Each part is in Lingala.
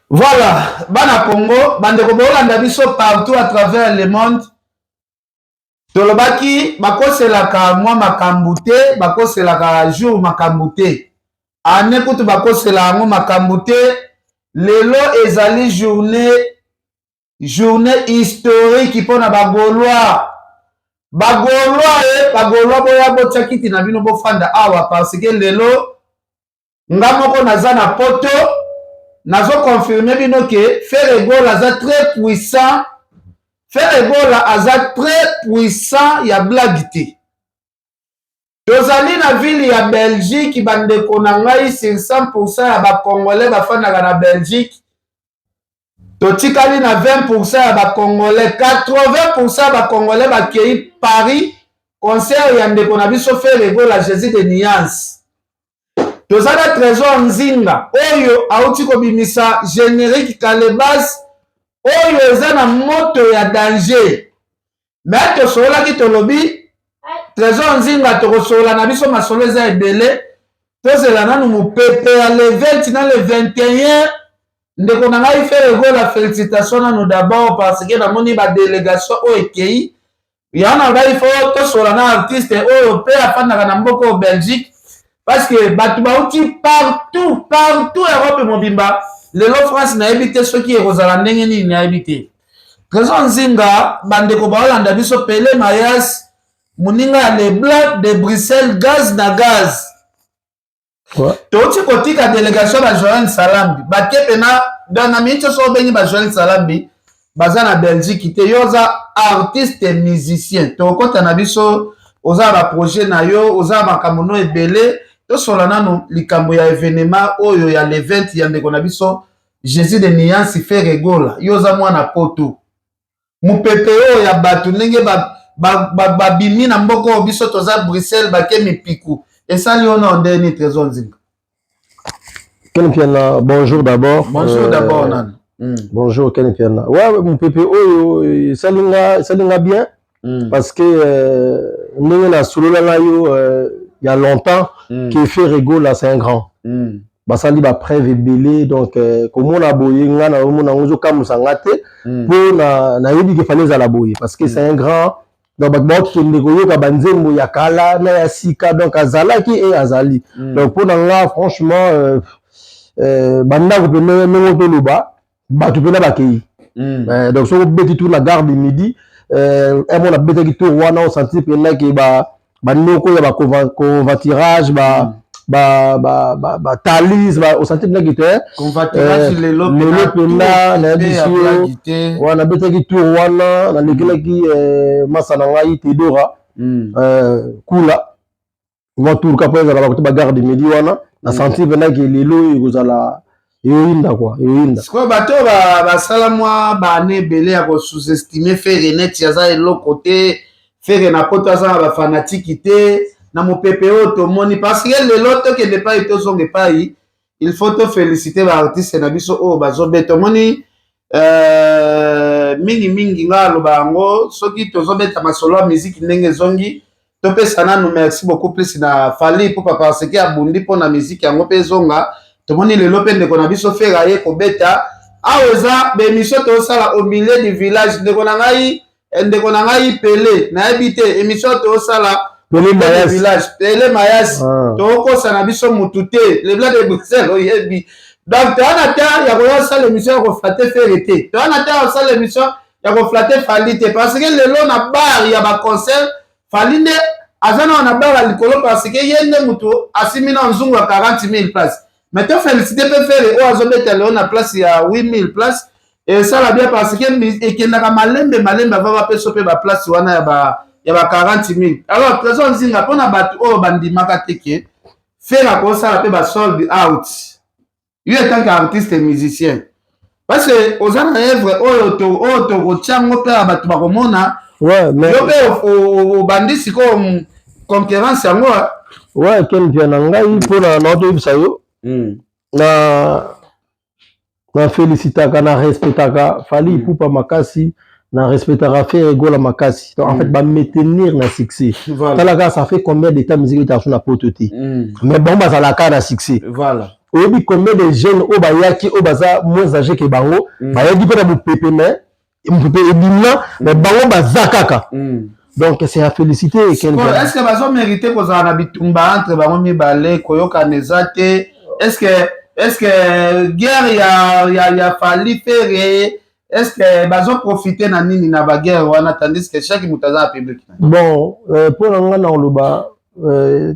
Voilà, bana Congo, bande kobolanda biso partout à travers le monde. Tolobaki bakoselaka mwa makambu te, bakoselaka jour makambu te. Ane kutu bakosela yango makambu te. Lelo ezali journée historique mpona bagaulois. Bagaulois boya botya kiti na bino bofanda awa parce que lelo nga moko naza na poto. Nazo confirmer bino que Frère Egola aza très puissant. Frère Egola aza très puissant ya blague te. Tozali na ville ya Belgique bandeko na ngai sur 100% ya bakongolais bafandaka na Belgique. Totikali na 20% ya bakongolais, 80% ya bakongolais bakei Paris concert ya ndeko na biso Frère Egola Jésus de Nuance. Tozala Trésor Nzinga oyo auti kobimisa générique Calebas oyo eza na moto ya danger. Mais tosolaki tolobi Trésor Nzinga tokosola na biso masolo eza ebele. Tozela nanu mupepe ya le 20 na le 21 ndeko na ngai Frère Egola félicitations nanu d'abord parce que namoni ba délégation oyo ekei yana ngai fo tosola na artiste oyo pe afandaka na mboka o Belgique. Parce que batu bauti partout Europe mobimba lelo France na ebite soki ekozala ndenge nini na ebite. Trésor Nzinga bandeko baolanda biso Pele Mayas muninga ya le blanc de Bruxelles gaz na gaz. Toti kotika délégation ba Joël Salambi bakepe na dana mincho so bengi ba Joël Salambi baza na Belgique te yoza artiste musicien. Tokota na biso oza ba projet na yo oza makamono ebele. Tosola nanu likambo ya événement oyo ya le 20 ya ndeko na biso Jésus de Nuance Frère Egola yoza mwana poto mupepe oyo ya batu ndenge babimi na mboko biso toza Bruxelles bake mipiku esali ono ndeni Trésor Nzinga. Ken Piana, bonjour d'abord. Bonjour d'abord nan. Bonjour Ken Piana. Ouais, mupepe oyo salinga bien parce que ndenge na solola na yo il y a longtemps que Frère Egola c'est un grand. Basali ba preuve belé donc comme on a boyé ngana on a ngozo kamusanga te pour na yebi ke fallait la boyer parce que c'est un grand donc ba ki ndeko ka banzembo ya kala na ya sika donc azala ki et azali donc pour nga franchement banda ko pene ngoto loba ba tu pena ba kei donc so beti tout la gare de midi et mon a beti ki tour wana on sentit pena ke bandoko ya convoiturage talis au sentiment négatif convoiturage lelo pena na biso wana betaki tour wana na lekelaki masana ngai Tedora kula moi tour ka pesa ba ba garde midi wana na senti pena ke lelo ekozala yoinda quoi yoinda quoi bato ba sala moi ba ne belé ya ko sous-estimer faire net ya za elo côté faire na poto aza ba fanatique te na mopepe o to moni parce que lelo to ke ne pas ito zonge pai il faut te féliciter ba artiste na biso o ba zobeto moni mingi ngalo bango soki to zobeta masolo musique ndenge zongi to pesa nanu merci beaucoup plus na Fally pour parce que abundi pona musique yango pe zonga to moni lelo pe ndeko na biso fera ye ko beta aweza be émission to sala au milieu du village ndeko na ngai Pele na habité émission to sala Pele Mayas village Pele Mayas to ko sana biso mututé le blanc de Bruxelles oyebi donc tana ta ya ko sala émission ko flatter ferité tana ta sala émission ya ko flatter Fally te parce que lelo na bar ya ba concert Fally nde azana na bar likolo parce que yende mutu asimina nzungu ya 40,000 places mais to féliciter pe faire o azobeta lelo na place ya 8,000 places. Et ça la bien parce que et qu'il n'a pas malembe va pas soper ba place wana ya ba 40,000. Alors Trésor Nzinga pona batu o bandimaka teke faire comme ça la pe ba sold out. Il est tant qu'artiste et musicien. Parce que aux ana œuvre o to rochango pe batu ba komona ouais mais yo pe o bandisi comme concurrence yango ouais Ken Piana ngai pona noto bisayo na félicitaka na respectaka Fally Ipupa makasi na respectaka Frère Egola makasi donc en fait ba maintenir na succès voilà ça fait combien d'états musique ta sur na pototé mais bon bazalaka na succès voilà oyebi combien de jeunes au bayaki au baza moins âgé que bango bayaki pe na mupepe mais mupepe ebimna mais bango baza kaka donc c'est à féliciter. Est-ce que bazo mériter kozala na bitumba entre bango mibale koyoka nezate? Est-ce que guerre ya Fally Ferre, est-ce que bazo profiter na nini na ba guerre wana tandis que chaque mutaza public? Bon pour nga na oloba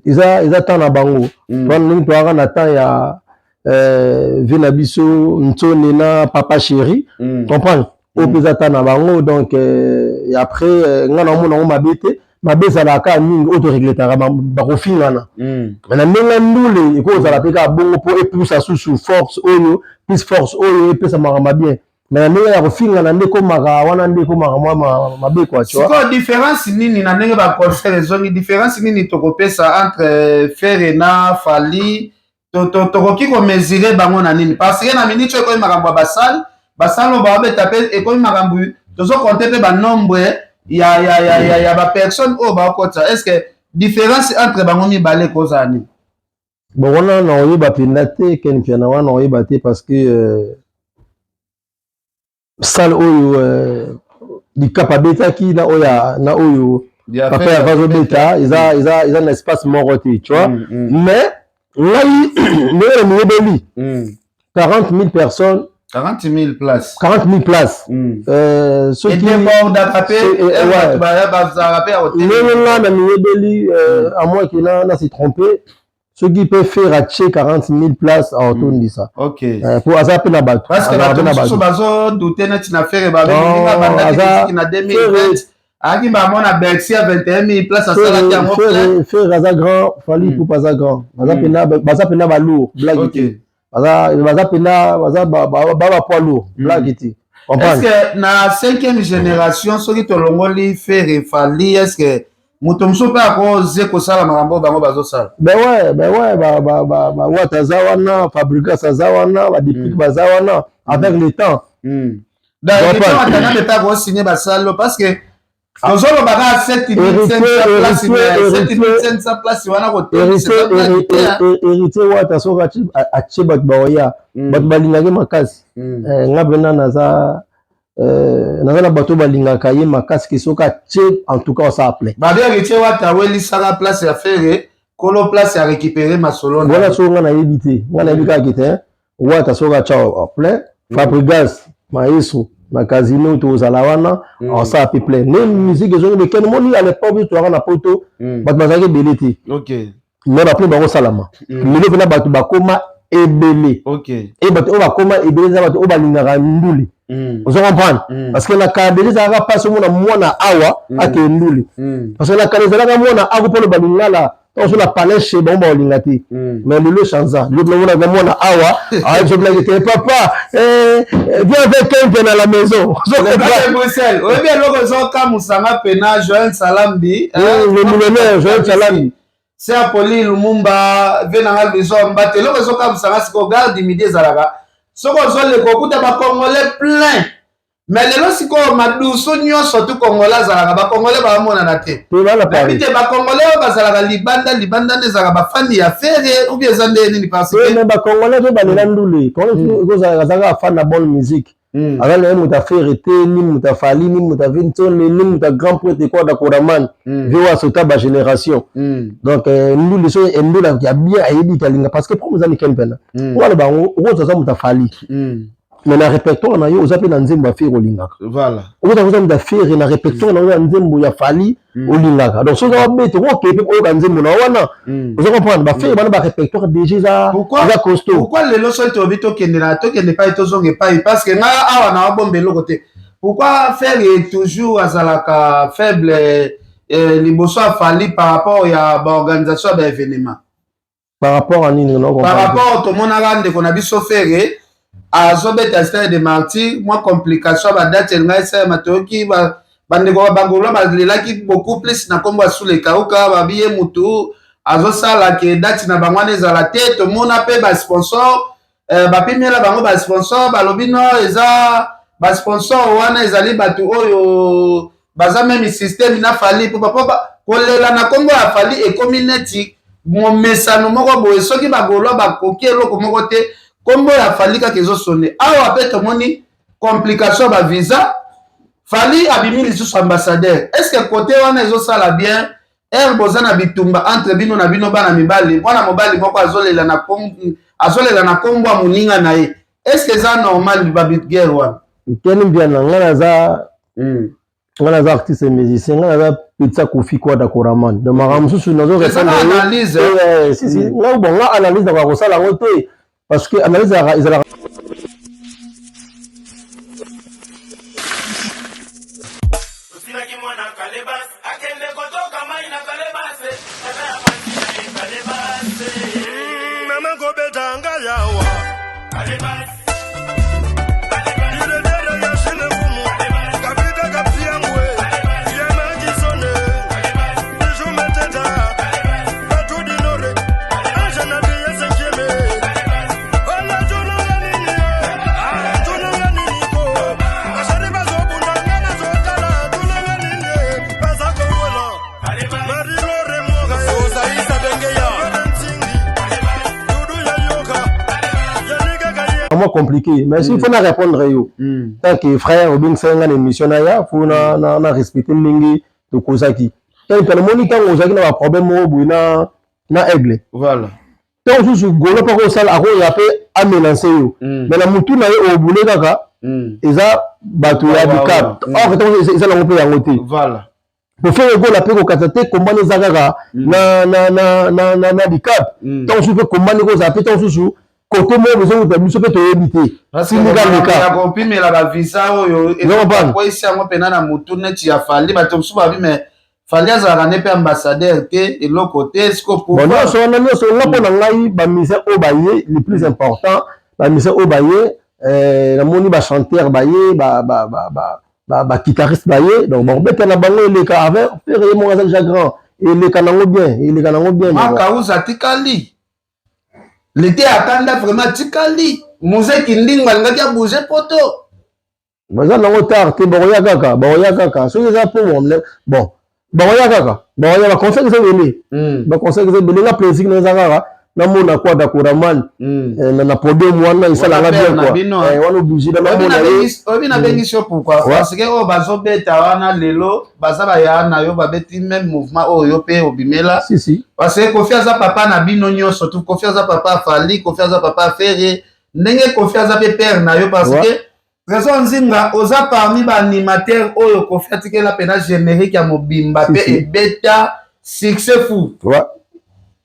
ils temps na bango pour nous to na temps ya vina biso ntone na papa chéri comprendre au pesa temps na bango donc et après nga na mona mabete mabeza la ka mingi auto régletara ba kofingana mais na ndenge ndule iko za la peka bongo po epousa sous force oyo plus force oyo epesa marama bien mais na ndenge ya kofingana ndeko maka wana ndeko maka mwa mabe kwa tu vois. Siko différence nini na ndenge ba concert zongi différence nini tokopesa entre Ferre na Fally tokoki ko mesurer bango na nini parce que na minute ko makambo basalo ba beta pe e ko makambo tozo compter pe ba nombre ya ba personne o ba kota. Est-ce que différence entre bango mibale kozani? Bon on a oyeba pendate ken piana wana oyeba te parce que salle oyo likapa betaki na oya na oyo papa ya vazo beta ils ont un espace moroté tu vois mais ngai le mibeli 40 000 personnes 40 000 places. 40 000 places. Ceux qui bord d'attraper, à moins qu'il n'a s'est trompé, ceux qui peuvent faire acheter 40 000 places en retour de ça. Ok. Pour hasard pe na bato. Parce que la personne bazo douter net na faire ba qui na 2020. Aki ba mona Bercy à 21 000 places à ça là faire hasard grand, Fally pour hasard grand. Baza pe na ba lourd, blague. OK. Baza pena baza baba poids lourd blague iti. Est-ce que na 5e génération soki to longoli Ferre Fally est-ce que mutomso pa ko zeko sala makambo bango bazo sala? Ben ouais ba wataza wana fabricants azawana ba depuis bazawana avec le temps. Dans le temps atana de pas signer basalo parce que Tozolo baga 7500 places, 7500 places wana kote. Héritier wata soka ache bat baoya, bat balingaki makasi. Nga bena naza na bato balingaka ye makasi ki soka ache en tout cas on s'appelait. Babe héritier wata weli sala place ya Ferre, kolo place ya récupérer masolo. Voilà so nga na yebite, nga na yebika kite, wata soka chao plein, Fabregas, Maestro. Na casino tozala wana on ça peu plein les musique ezongi de ken moni à l'époque tu as na poto bat bazaki beleti OK mais ba plein ba salama milo pena bat bakoma ebele OK et bat o bakoma ebele za bat o balingaka nduli vous comprenez parce que la cadre ça va pas seulement mwana awa ake nduli parce que la cadre ça va mwana ako pour le balingala on la palais chez bon lingati mais le chanza le mwana ga mwana awa je blague que papa viens avec quelqu'un à la maison je Bruxelles oui bien loko zoka musanga pena Joël Salambi le millionnaire Joël Salambi c'est Apoli Lumumba venanga bizomba te loko zoka musanga siko garde midi ezalaka soko zole kokuta ba congolais plein. Mais les gens qui ont madou sonyo surtout congolais zalaka ba congolais ba mona na te. Mais bité ba congolais ba zalaka libanda ne zalaka ba fan ya Ferre ou bien zande nini parce que mais ba congolais ba lela ndule. Congolais ko zalaka fan na bonne musique. Avec les muta Ferre te ni muta Fally ni muta Vinton ni muta grand poète quoi d'Akoraman. Vewa sota ba génération. Donc ndule so ndule ya bien ayebi kalinga parce que pour nous ani kempena. Wala ba o zo muta Fally. Mais na répertoire na yo ozape na nzembo ya Ferre olingaka. Voilà. Oza na Ferre na répertoire na yo nzembo ya Fally olingaka. Donc soza bete ko kepe ko ka nzembo na wana. Vous comprenez ba Ferre bana ba répertoire déjà za costaud. Pourquoi les loso to bito kendela to kende pa to zonge pa parce que nga awa na bombelo côté. Pourquoi Ferre est toujours azalaka faible liboso a Fally par rapport ya ba organisation ba événement. Par rapport à nini non par rapport to monaka ndeko na biso Ferre azobeta stade de martyr moi complication ba date ngai sa matoki ba bandeko bangolo ba lelaki beaucoup plus na kombo sous les kauka ba biye mutu azosala ke date na bangwane za la tête mona pe ba sponsor ba pimela bango ba sponsor ba lobino eza ba sponsor wana ezali batu oyo baza même système na Fally papa kolela na kombo ya Fally e community momesano moko boye soki bagolo bakoki eloko moko te kombo ya Fally kaka ezosone awa pe tomoni complication ba visa Fally abimi lisusu ambassadeur est-ce que côté wana ezosala bien boza na bitumba entre bino na bino bana mibali mwana mobali moko azolela na kombo ya moninga na ye est-ce que ça normal ba bitgel wana keni bien ngana za artiste musicien ngana za pizza Kofi Kwada Koraman de maramususu nazo répondre analyse si nga bon nga analyse na ko sala ngo te parce que analyse ezala compliqué mais s'il faut répondre yo tant que frère ou bien c'est une émission na faut na respecter mingi to kozaki tant que le moniteur ozaki na problème au na aigle voilà tant sous golo pas ko sala ko ya pe amenancer yo mais la mutu na yo obule kaka eza batu ya bicap or tant eza la pe ya ngote voilà pour faire go la pe ko katate combane za kaka na bicap tant sous pe combane ko za pe tant sous côté moi besoin de biso pe to éviter parce que ya kopimela ba visa oyo ko isi ngo pena na mutu neti ya Fally ba to suba bi mais Fally azala ne pe ambassadeur te eloko te siko pour bon so na pona ngai ba mise o baye le plus important ba mise o baye la moni ba chanteur baye ba guitariste baye donc bon beta na bango le ka avec faire mon gazal jagran et le kanango bien maka uza tikali l'été atanda vraiment tikali muzeki ndinga ngaki a bouger poto baza nango tard te boya kaka so eza pour bon boya kaka boya ba conseil que c'est ba conseil que c'est belinga plaisir na zanga na mona kwa da Koraman na podium wana isala nga bien quoi wana bouger na mona obi na bengi sio pourquoi parce que o bazo beta wana lelo baza ba ya na yo ba beti même mouvement oyo pe obimela si parce que confiance à papa na bino nyo surtout confiance à papa Fally confiance à papa Ferré ndenge confiance à père na yo parce que raison nzinga oza parmi ba animateur oyo confiance que la pena générique ya mobimba pe et beta succès fou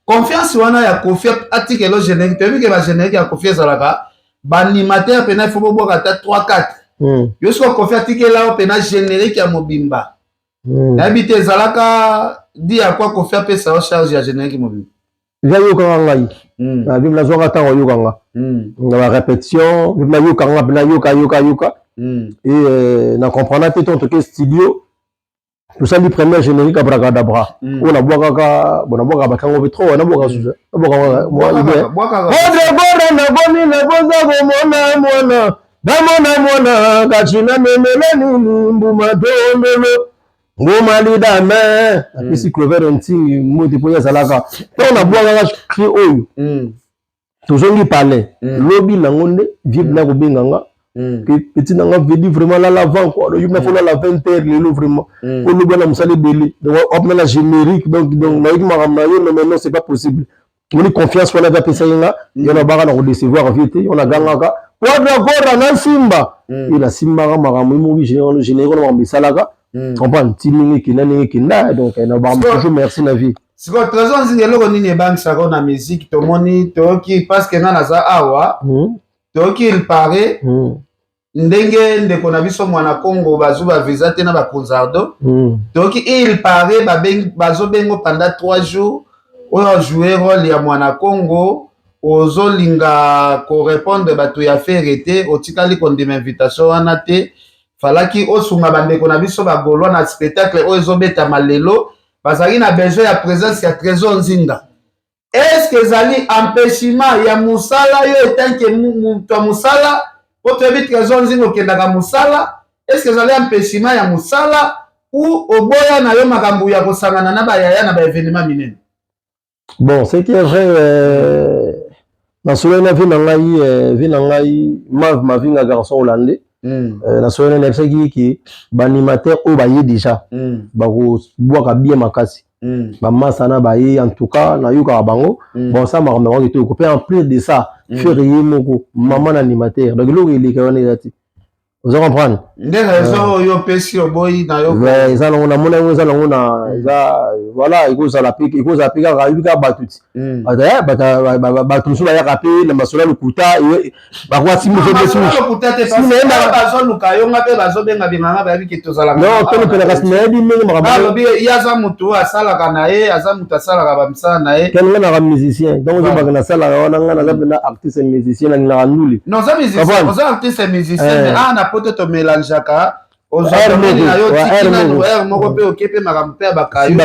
confiance wana ya confiance atikelo générique tu vu que ba générique ya confiance alaka ba animateur pena faut boka ta 3 4 yo so confiance atikela pena générique ya mobimba habité zalaka di à quoi confiance pe ça charge ya générique mobimba ya yo kanga ngai na bim la zoka tango yo kanga na ba répétition bim la yo kanga bina yoka et na comprendre te ton que studio tout ça du premier générique abracadabra on a boka ka bona boka bakango trop on a boka suza boka moi idée boka na boni na boza mona kachina memeleni mbuma tondolo ngoma lidame apesi clover nti moti po yazalaka on a boka ka cri oyo tozongi parler lobby nango nde vibe na ko benganga petit nanga vedi vraiment là l'avant quoi il me faut la 20h le vraiment ko lu bana musali beli donc op na la générique donc na yiki magam na yo mais non c'est pas possible on confiance on avait pensé nga yana baka na ko décevoir vite on a gangaka quadra na simba il a simba ga magam mo bi général na mbisalaka comprendre timingi kinani kinda donc na ba toujours merci na vie siko trésor nzingeloko nini ebangisa ko na musique tomoni toki parce que na za awa toki il paraît ndenge ndeko na biso mwana Congo bazuba visa te na ba Conzardo toki il paraît bazo bengo pendant 3 jours oyo jouer rôle ya mwana Congo ozolinga ko répondre bato ya ferete otikali kondima invitation wana te falaki osunga bandeko na biso bagolwa na spectacle oyo ezobeta malelo bazali na besoin ya présence ya trésor nzinga. Est-ce que zali empêchement ya musala yo etanke mutu musala poto ebi trésor nzinga okendaka musala? Est-ce que zali empêchement ya musala ou oboya na yo makambo ya kosangana na bayaya na ba événement minene? Bon, ce qui est vrai, dans ce moment, ma vie un garçon hollandais. Dans ce moment, il qui animateur au baillé déjà. Bako boire bien ma casse. Maman sana baillé en tout cas na yuka bango. Bon ça m'a remarqué que tu en plus de ça, faire moko maman animateur. Donc là il est quand même vous comprenez? Des raisons yo pesi oboyi na yo. Mais ça on a voilà il cause la pique ka yuka batuti. Batu sula ya kape na masola lukuta ba kwa simu zo besu. Lukuta te pas bazo luka yo ngape bazo benga binganga ba biki tozala. Non, to pena kasi na bi mingi makaba. Lobi yaza mutu asala kana aza mutu asala ka ba msana na ye. Ken nga musicien. Donc je bagana sala wana nga na pena artiste musicien na nduli. Non, ça musicien, on artiste musicien mais na poto to mélangeaka. Aux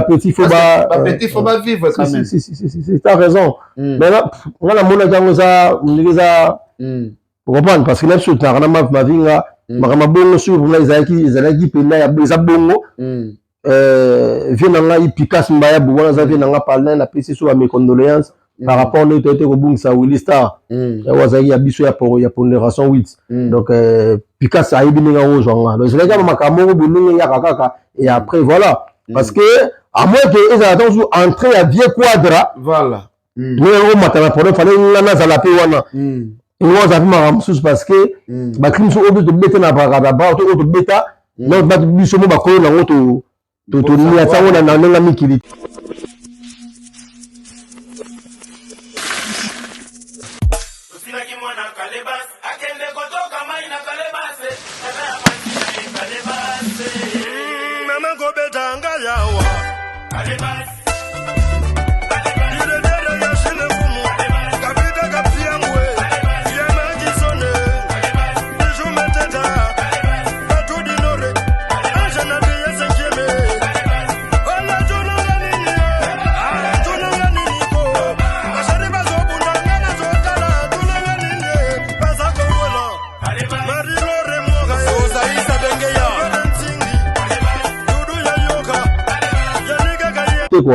petit faut pas vivre quand même. Si t'as raison. Mais là, on a mon agent ça, vous comprenez parce que là sur ta ma vie là, ma bongo sur là ils pena ya beza bongo. Vient là il picasse mbaya bouwana ça vient là parler na pesi sur mes condoléances. Par rapport à notre été au Bungsa Willy Star, il y a biso ya pondération 8. Donc Picasso a été bien au genre. Donc c'est là que ma caméra bonne ya kaka et après voilà parce que à moins que ils attendent entrer à vieux quadra. Voilà. Nous on matana pour fallait na za la pe wana. Ils vont avoir ma ramsus parce que ba crime so obi to beta na ba to beta non ba biso mo ba ko na to ni ya sango na nga mikili.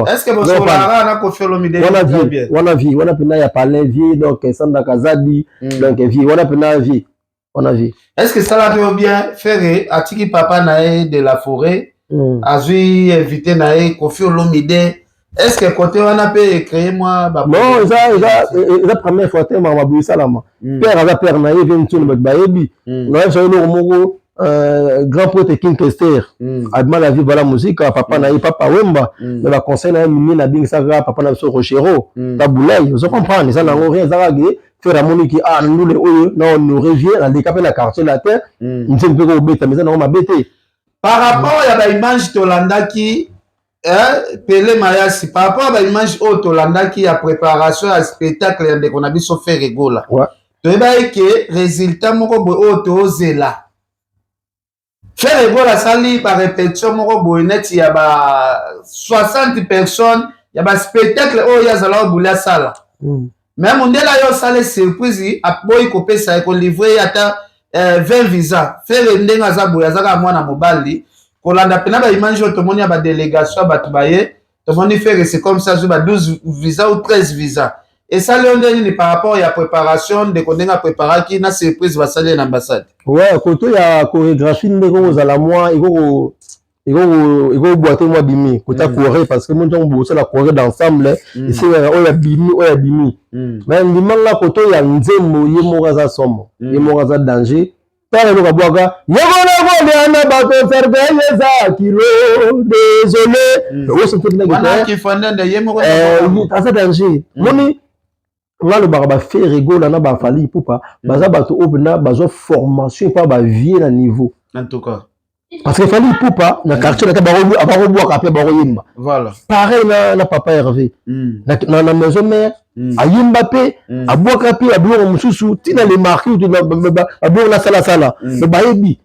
Est-ce que vous savez on a pena ya parler vie donc sanda kazadi donc vie on a pena vie on a vie. Est-ce que ça va bien faire atiki papa nae de la forêt azui invité nae Koffi Olomide. Est-ce que côté on a pu créer moi non ça première fois te ma bouissa là moi père nae vient tout le baebi non ça le mogo grand poète King Kester adma la vie voilà musique papa na papa Wemba mais la conseil na mimi na bing ça papa na so Rochero tabulay vous comprenez ça na rien ça va faire amoni qui nous les oyo na on revient dans les capes la quartier la terre une seule peu au bêta mais ça na ma bêté par rapport à la image Tolanda qui Pelé Mayasi par rapport à la image Tolanda qui a préparation à spectacle de qu'on a vu so faire rigola tu sais que résultat moko bo to zela faire rigola sali par répétition moko boynet il y a 60 personnes il y a spectacle il y a zala boula sala même on là yo sale surprise a boy ko pesa ko livrer ata 20 visa faire ndenga za boya zaka mwana mobali ko landa pena ba image to moni ba délégation ba tubaye to moni faire c'est comme ça ba 12 visa ou 13 visa et ça le par rapport à la préparation de qu'on a préparé qui na surprise va salir l'ambassade. Ouais, côté ya chorégraphie ndeko za la moi iko boiter moi bimi côté Corée parce que mon temps bosse la Corée d'ensemble ici on a bimi mais ndimang la côté ya nzembo yemo za somo yemo za danger père le kabwaka yego na bato cervelle za kilo désolé o se fait na qui fondé de yemo ça danger moni là le barba fait rigoler na ba fali poupa baza bato obna bazo formation pas ba vie na niveau en tout cas parce que fali poupa na quartier na baro aboka après baro yimba voilà pareil na papa Hervé na maison mère a yimba pe aboka pe ablo mususu tina les marqués ablo na sala le bayebi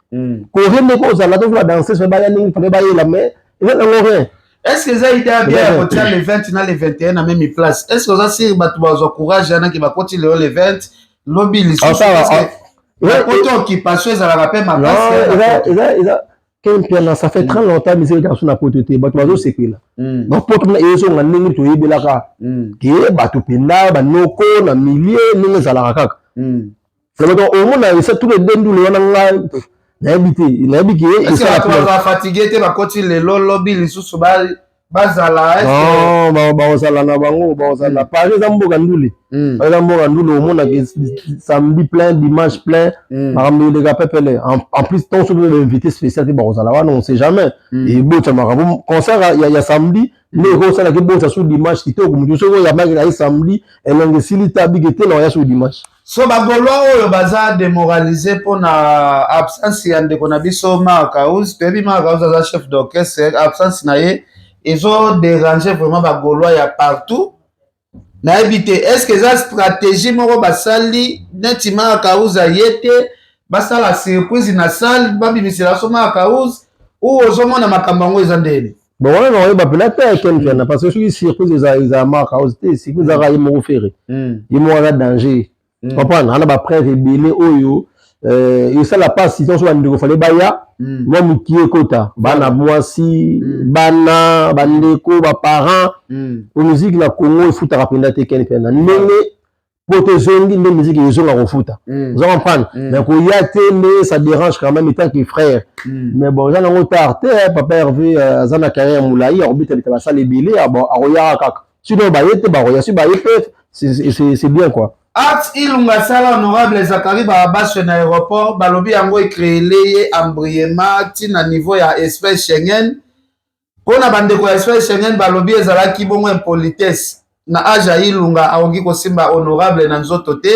ko rende ko za la to va danser so ba ya ningi fa ba yela mais il va rien. Est-ce que ça a été bien à les 20 et les 21 à même place? Est-ce que ça c'est battre courage qui va continuer les 20 lobby les qui passe à la rappel ma place Ken Piana, ça fait très longtemps que musique garçon n'a pas été. Bah, tu vas aussi là. Donc, pour que les gens n'aient pas été là, qui est battu penda, bah, noko, na millier, n'aient pas la racaque. Donc, au moins, il sait tous les deux, les gens n'habité. Il habite. Est-ce que tu vas fatiguer, tu vas continuer le lobby, les sous-soubars, bazala. Non, bazala na bango, bazala. Par exemple, Ganduli. Par exemple, Ganduli, au monde, samedi plein, dimanche plein. Par exemple, les gars, pépélé. En plus, ton souvenir de l'invité spécial, bazala, on ne sait jamais. Et bon, tu m'as dit, concert, il y a samedi, mais au concert, il y a bon, ça sur dimanche, qui tourne, comme tu sais, il y a mal, samedi, et l'angle, si l'État bigété, non, il y a sur dimanche. So bagolwa oyo baza démoralisé pour na absence ya ndeko na biso Makaus, pebi Makaus aza chef d'orchestre, absence na ye ezo déranger vraiment bagolwa ya partout. Na ebité, est-ce que ça stratégie moko basali neti Makaus ayete basala surprise na salle babimisela so Makaus ou ozomona makambo ngo eza ndeni? Bon, on va peut-être Ken Piana parce que si surprise ils a Makaus, c'est que ça va y mourir faire. Il mourra danger. Comprendre, on a après rebelle oyo et ça la passe si on soit ndeko fallait baya moi mukie kota bana mwasi bana bandeko ba parents pour musique na Congo il faut rappeler te Ken Piana ndenge poto zongi ndenge musique ils ont la refuta vous comprendre mais ko yate mais ça dérange quand même étant que frère mais bon ça n'ont tard papa Hervé azana carrière moulai orbite bita ba sala ebele bon aroya kaka sinon ba yete ba roya si ba yete c'est bien quoi. Art Ilunga Sala honorable Zakari Barabashe na aéroport balobi yango créé embrièmement tina niveau ya espèce Schengen pona bandeko ya espèce Schengen balobi ezalaki bongo impolitesse na aja Ilunga aongi kosimba honorable na nzoto te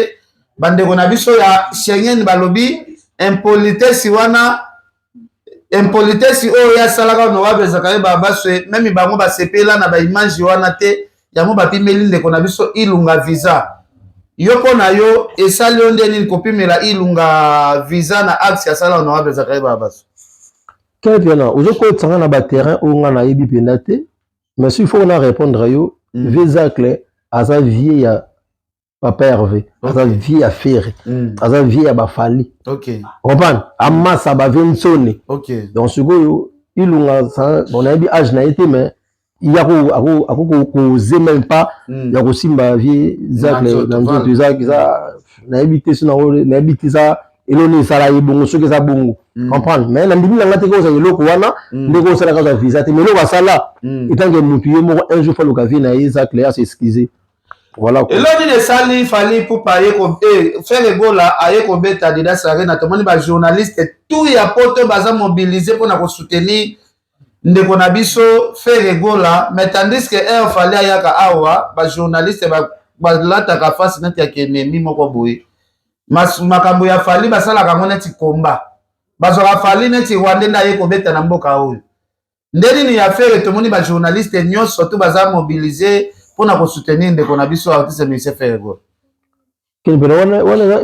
bandeko na biso ya Schengen balobi impolitesse wana impolitesse oyo ya salaka honorable Zakari Barabashe même bango basepela na ba image wana te yango bapimeli ndeko na biso Ilunga visa Yoko na yo esali onde nini kopimela Ilunga visa na axe ya sala honorable Zakari Barabashe. Quel bien là, aujourd'hui quand on a ba terrain on a yebi pendate, mais s'il faut on a répondre yo, visa clé à sa vie ya papa Hervé, à sa vie ya Ferré, à sa vie ya Bafali. OK. Comprendre? Amma ça ba viensone. OK. Donc ce go Ilunga ça on a yebi âge na été mais il y a causé même pas il y a aussi ma vie Zach dans Zach ça na habité sur na habité ça et l'on ça là bon ce que ça bon comprendre mais na ndimi ngate ko ça eloko wana ndeko ça la ka visa te mais lo ça là étant que mutuye mo un jour faut le ka na Zach là s'excuser voilà et l'on dit de sali fallait pour payer comme faire le goal là aye ko beta dida sare na tomoni ba journaliste tout ya poto baza mobiliser pour na ko soutenir ndeko na biso faire gola mais tandis que il fallait ayaka awa ba journaliste ba lataka face neti ya kenemi moko boye makambo ya fali basala kango neti komba bazoka fali neti wande na ye ko beta na mboka oyo ndeni ni affaire tomoni ba journaliste nyonso to baza mobiliser pour na ko soutenir ndeko na biso artiste monsieur faire gola Kene wana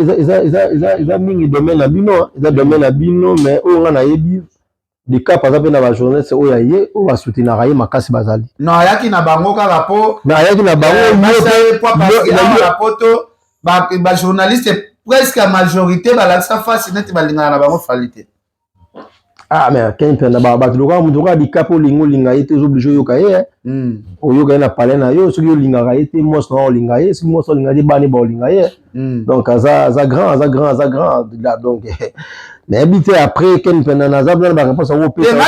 iza mingi domaine na bino iza domaine na bino mais o nga na yebi des cas par exemple na ba journaliste o ya ye o ba soutenir raye makasi bazali non ayaki na bango kaka po na ayaki na bango na poto ba journaliste presque la majorité balakisa face neti balingana na bango falite ah mais quand tu na ba tuloka mutoka di kapo lingo linga ye te obligé yoka ye oyoka na palais na yo soki linga ka ye te mos na linga ye si mos linga di bani ba linga ye donc za grand donc mais habité après Ken Piana na za bla ba réponse au pe na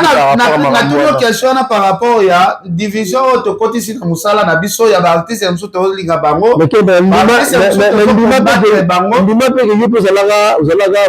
tout question par rapport ya division auto côté si na musala na biso ya ba artiste ya msuto linga bango mais Ken Piana ndima pe ke yepo zalaka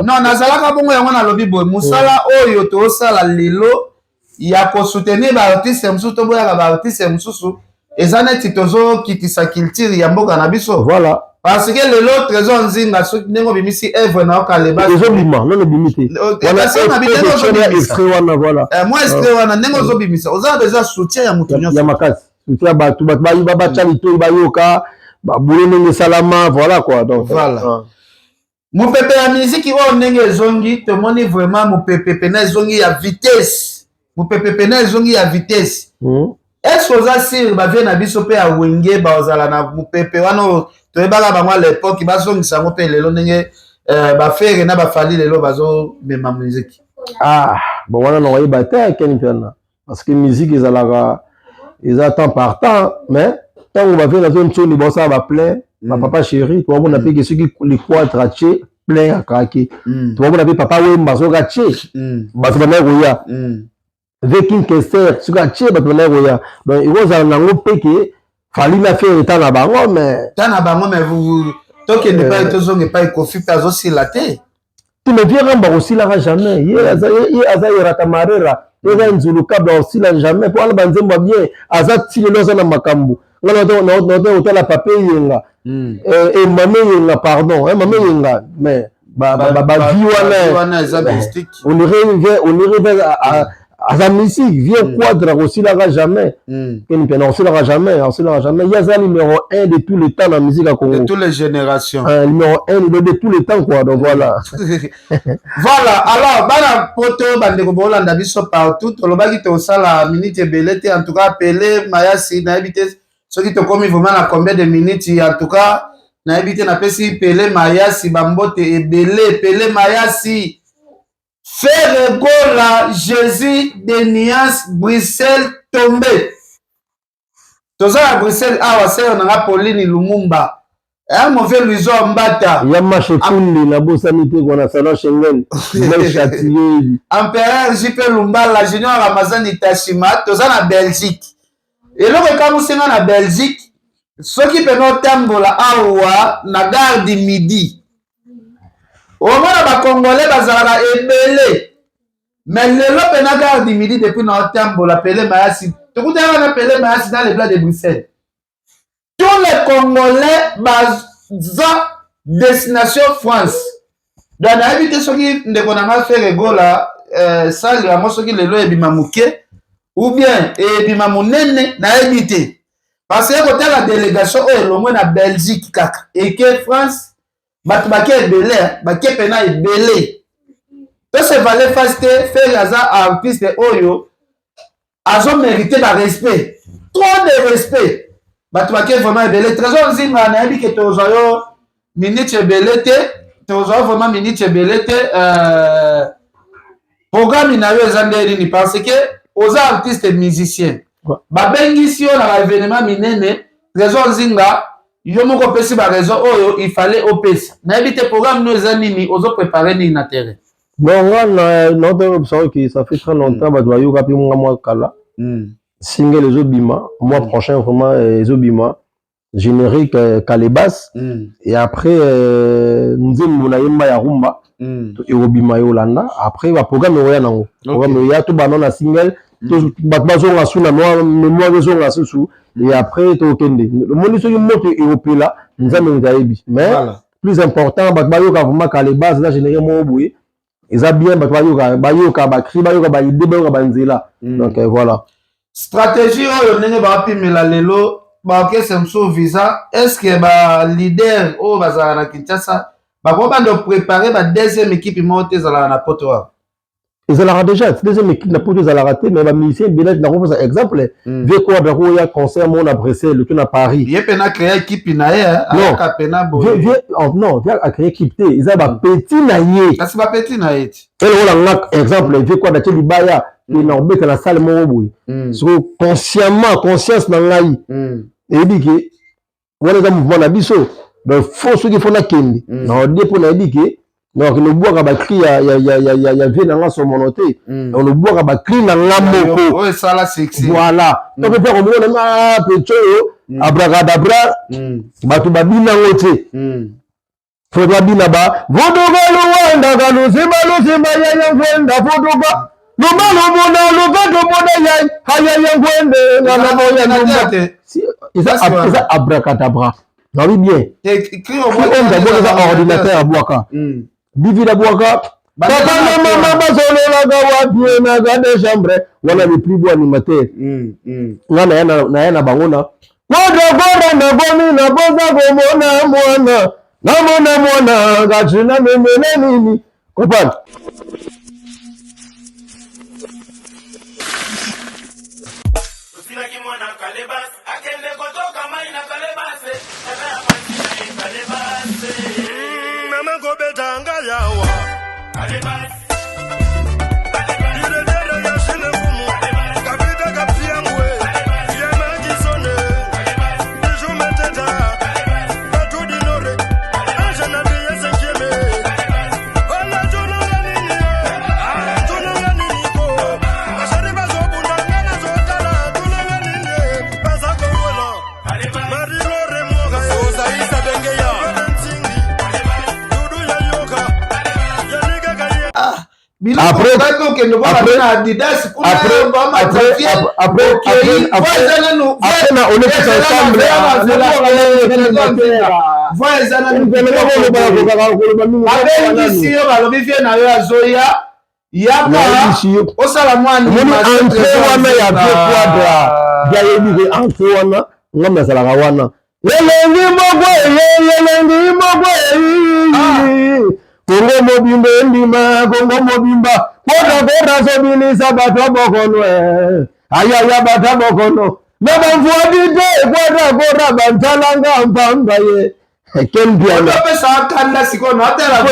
non na zalaka bongo yango na lobi boy musala oyo to sala lelo ya ko soutenir ba artiste ya msuto boya ba artiste ya msusu ezaneti tozo kitisa culture ya mboka na biso voilà parce que le trésor nzinga soki ndenge bimisi œuvre na okaleba ezobima non bimité voilà c'est na bidego extrait wana voilà moi extrait wana ndenge ozobimisa oza déjà soutien ya mutu nyonso ya makasi soutien ya batu bayiba bachali to bayoka babule ndenge salama voilà quoi donc voilà mopepe ya musique oyo ndenge ezongi tomoni vraiment mopepe pena ezongi ya vitesse mopepe pena ezongi ya vitesse est-ce que oza sir bavie na biso mpe ya wenge bazala na mopepe wana toyebaka bango à l'époque bazongisa yango mpe lelo ndenge bafere na bafali lelo bazomema muziki ah bon wana na oyeba te Ken Piana parce que musique ils attendent par temps mais tant on va faire dans une zone bon ça va plein ma papa chéri toi on a payé ceux qui les quatre ratés plein à craquer toi on a payé papa ouais mbazo raté bato bana roya avec une question sur raté bato bana roya donc ils vont en ngo peke fallait la faire état na bango mais vous tant que ne pas tozonge pas kofi pas aussi la té tu me viens ramba aussi là jamais il aza ratamarera il a nzulu kabla aussi là jamais pour aller banzemba bien aza tile loza na makambu ngana hotel la papier yenga et maman yenga pardon maman yenga mais ba viwana on irait à la musique vieux quadre aussi là jamais aussi là jamais il y a ça numéro 1 de tous les temps dans la musique à Congo de toutes les générations numéro 1 de tous les temps quoi donc voilà voilà alors bana poto bande ko bolanda biso partout to lobaki to sala minute belete en tout cas appelé Mayasi na habité ce qui te comme vraiment na combien de minutes en tout cas na habité na pesi pelé Mayasi bambote ebele pelé Mayasi faire gola Jésus de Nias Bruxelles tombé toza à Bruxelles awa sœur na Pauline Lumumba mauvais Louison Mbata ya marché kundi na bosanité kwa na salon Schengen mais châtier empereur JP Lumbala junior Ramazan Itashima toza na Belgique et loko kamusinga na Belgique soki peno tambola awa na gare du midi omona ba congolais bazala ebele mais lelo pena gare du midi depuis na tambola Pelé Mayasi tokutana na Pelé Mayasi dans les plats de Bruxelles tous les congolais baza destination France donc na habité soki ndeko na nga faire gola sali ya soki lelo ebima muke ou bien ebima munene na habité parce que côté la délégation elongwe na Belgique kaka et que France bato bake ebele bake pena ebele to se valait faste faire aza artiste oyo azo mérité ba respect trop de respect bato bake vraiment ebele trésor nzinga na yebi ke tozwa yo minute ebele te tozwa vraiment minute ebele te programme na yo eza nde nini parce que oza artiste musicien babengisi yo na ba événement minene trésor nzinga yo moko pesi ba raison oyo il fallait opesa na yebi te programme no eza nini ozo préparer nini na terrain bon notre option qui ça fait très longtemps ba doit yo kapi moi kala single les obima mois prochain vraiment les obima générique Calebas et après nzembo na yemba ya rumba et obima yolanda après va programme oya nango programme ya to banana single to bazo nga suna moi bezo nga susu et après to kende le monde so moto européen nzambe ngayebi mais plus important bayoka vraiment Calebas la généré mo boye eza bien bayoka ba cri bayoka ba idée bayoka banzela donc voilà stratégie oyo ndenge bapimela lelo baokese mso visa est-ce que ba leader oyo bazala na Kinshasa bako bando préparer ba deuxième équipe mo te zala na poto wa ezalaka déjà deuxième équipe na poto ezalaka te mais ba musicien bien na ko par exemple vie quoi da ko ya concert mo na Bruxelles le tout na Paris ye pena créer équipe na ye aka pena bo non vie a créer équipe te eza ba petit na ye kasi ba petit na ye elle on a exemple vie quoi da te libaya na obeta na salle mo boy so consciemment conscience na ngai et dit que wala za mouvement na biso donc faut ce qu'il faut na kendi na depo na dit que donc le bois ka ba cri ya vie na ngaso monoté on le bois ka ba cri na ngamoko oh ça là sexy voilà donc peut on na pecho abracadabra batu babina ngote faut babina ba vodoga luwanda kalusimba ya ngwenda vodoga Lumalo mona luvedo mona yai haya yangwende na moya numba isa abracadabra non oui bien écrit au moins on ordinateur à boaka bivi la boaka papa na mama basolo la gawa na gade chambre wala le plus beau animateur ngana na bangona wodo na gomi na boza go mona gachina memene nini comprendre Mama go betanga yawa. Kongo mobimba ndima, Kongo mobimba, kota sobilisa bato bokono ayaya bato bokono baba mfuadite kota bantalanga mpamba ye kembiana pesa kanda sikono atela ko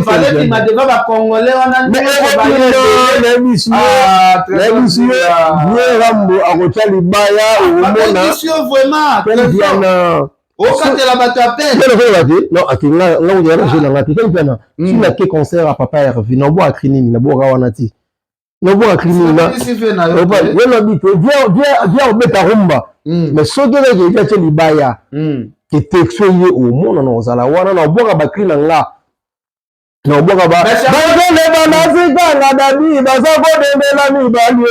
fallait ma deva ba congolais wana l'émission rambo akotali baya umona vraiment kembiana okatela bato appel non akinga ngawuya jela ngati kembiana sina ke concert à papa Hervé na bo akrinini na bo kawana ti no bo akrinini na yena bito via obeta rumba mais soki ke ya teli baya ke texto ye o mona no zala wana na boka bakrina nga na boka ba bazele banazika nga dabi bazako dembela mibali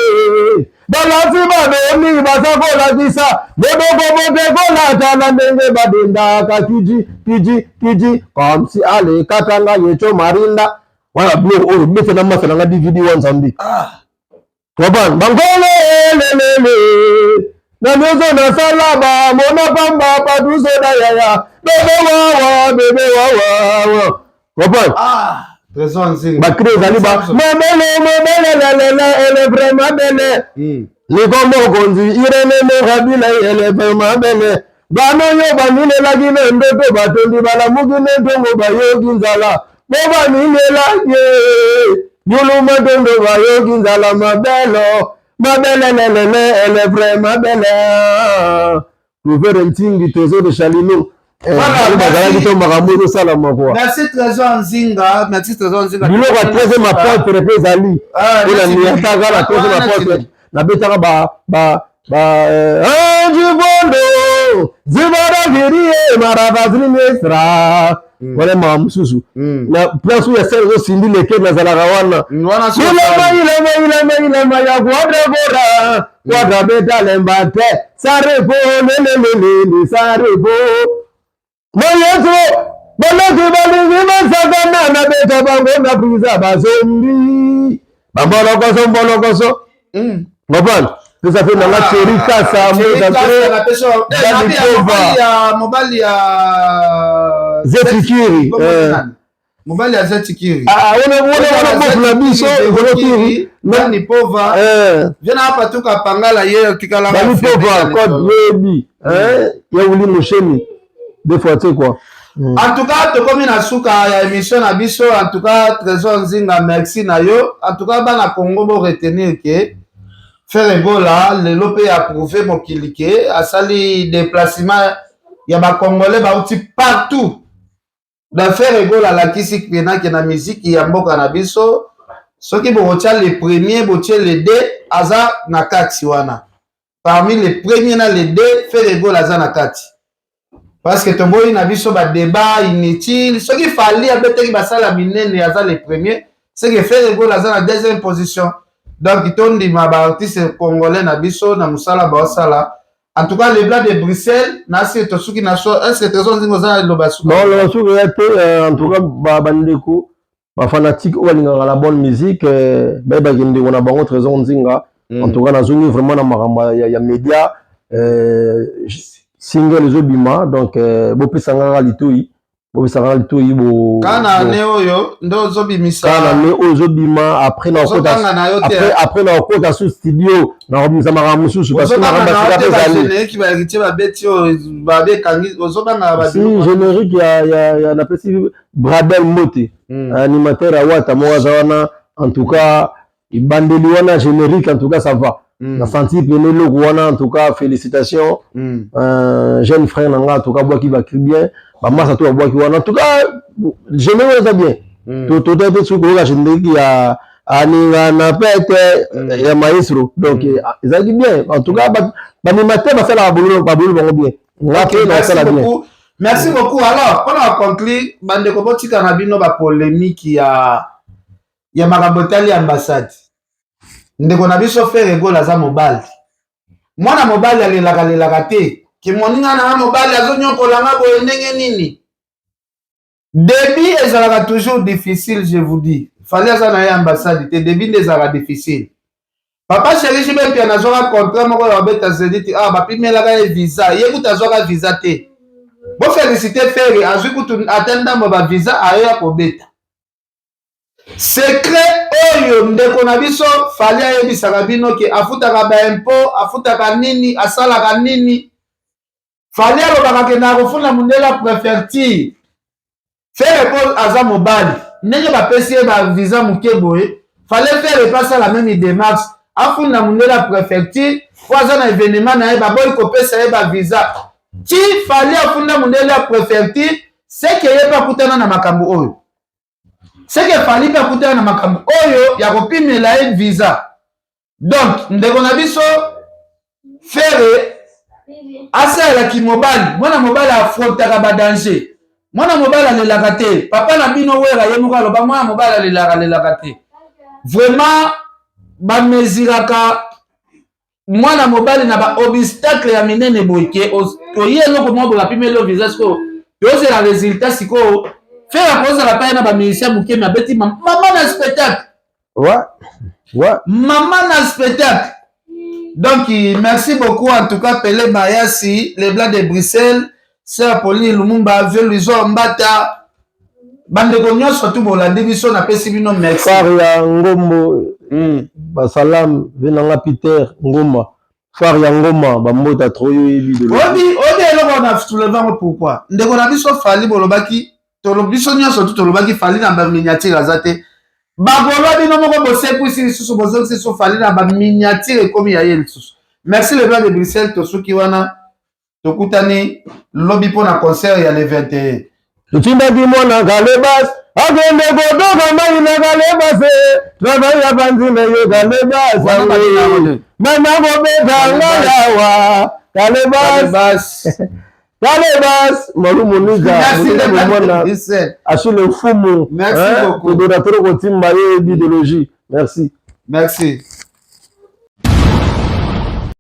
balasi badoni bazako lakisa bodoko botekola tala ndenge badendaka kiji comme si ale katanga yecho marinda wala blo oyo bese na masa nga DVD wanzambi waban bangole lelele na mezo na salaba mona pamba paduso da yaya bebe wawa waban trésor nzinga bakre zaliba mobele lelele ele vraiment belle ni komo konzi irene mo rabila ele vraiment belle bano yo banile lagi ndoto batondi bala mugine tongo bayogi nzala boba nile lagi yulu matondo bayogi nzala mabele lelele ele vraiment belle trouver ntingi tozo de chalino merci trésor nzinga biloko ya troisième apôtre mpe ezali ina niyataka na troisième apôtre nabetaka jibondo zibadakirie maravazilinesra wana mawa mosusu na place oyo ya sere ezosindi leke nazalaka wana ilema ya kuadrakora betalemba te sarepo lelelelele sarepo moyeso balaki balingi basakana na beta bango na prisa bazombi bambolokoso ngopana pesa pe nanga chéri kasa mobali ya zetikiri mobali ya zetikiri wana bofu na biso ezolokiri nani pova viena hapa tuka pangala ye tikala bani pova code yebi ya uli mosheni des fois tu sais quoi en tout cas tokomi na suka ya émission na biso en tout cas trésor nzinga merci na yo en tout cas bana Congo bo retenir que faire ebola lelo pe approuvé mokili ke asali déplacement ya ba congolais bauti partout da faire ebola lakisi pena ke na musique ya mboka na biso soki bokotia les premiers botie les deux aza na kati wana parmi les premiers na les deux faire ebola aza na kati parce que tomboyi na biso ba débat inutile soki fali abeteki basala minene aza les premiers c'est que faire ebola aza na deuxième position. Donc, tondi ma artiste congolais na biso na musala ba sala. En tout cas, les blancs de Bruxelles, na si to suki na so, est-ce que trésor nzingo za lo basuki? Non, le basuki en tout cas ba bandeko, ba fanatique ou balinga la bonne musique, ba kende on bango trésor nzinga. En tout cas, na zungi vraiment na maramba ya média single les obima donc bo pesanga litoi. Bo pesanga litoi bo kana ne oyo ndo zobimisa kana ne ozobima après na kota après na kota sous studio na robimisa mara mususu parce que na ramba bazali ki ba ritie ba beti ba be kangi ozobanga ba générique ya na pesi Bradel Mote animateur à Wata Moazana en tout cas ibandeli wana générique en tout cas ça va na senti pene le wana en tout cas félicitations jeune frère nanga en tout cas bois qui va bien bamasa to bois qui wana en tout cas générique ça bien to tete suko la générique ya aninga na pete ya maestro donc ezaki bien en tout cas banimateur basala babulu bango bien merci beaucoup alors on a conclu bande ko botika na bino ba polémique ya makabotali ambassade ndeko na biso frère Egol aza mobali mwana mobali alelaka te ki moninga na mobali azonyokola nga boye ndenge nini début ezalaka toujours difficile je vous dis fallait aza na ye ambassade te début nde ezalaka difficile papa chéri jibe mpia nazwaka contrat moko ya babeta zediti bapimelaka ye visa ye kuta azwaka visa te bofélicité fere azwi kutu ata ndambo bavisa ayoya kobeta secret oyo ndeko na biso fali ayebisaka bino ke afutaka baimpo afutaka nini asalaka nini fali alobaka ke na kofunda mundela préfecture fere po aza mobali ndenge bapesi ye bavisa moke boye fale fere pas la même démarche afunda mundela préfecture po aza na événement na ye baboyi kopesa ye bavisa ti fali afunda mundela préfecture seke ye mpe akutana na makambo oyo seke fali mpe akutana na makambo oyo ya kopimela ye visa donc ndeko na biso fere asalelaki mobali mwana mobali afrontaka badanger mwana mobali alelaka te papa na bino wera ye moko aloba mwana mobali alelaka te vraiment bameziraka mwana mobali na baobstacle ya minene boyeke oye eloko moko bapimeli visa sikoyo yozela résultat sikoyo fera kozala pa ye na bamusicien mokemi abeti mama na spectacle mama na spectacle donc merci beaucoup en tout cas Pelé Mayasi les Blancs de Bruxelles Sœur Pauline Lumumba Vieux Luiso Mbata bandeko nyonso tu bolandi biso napesi bino merci Faria Ngombo basalam venanga Peter Ngoma Faria Ngoma bambota troyo yebi de obi eloko na soulevant pourquoi ndeko na biso fali bolobaki biso nyonso tu tolobaki fali na baminiature aza te bagolo bino moko bosekwisi lisusu bozongisi so fali na baminiature ekomi ya ye lisusu merci le Blanc de Bruxelles tosuki wana tokutani lobi mpo na concert ya le 21 tutindaki mwana Kalebas akende kotoka mai na Kalebas travail ya banzime yo Kalebas mama kobeta ngalawa Kalebas malumunika mwana asile mfumu merci beaucoup kodora toro kotimba ye idéologie merci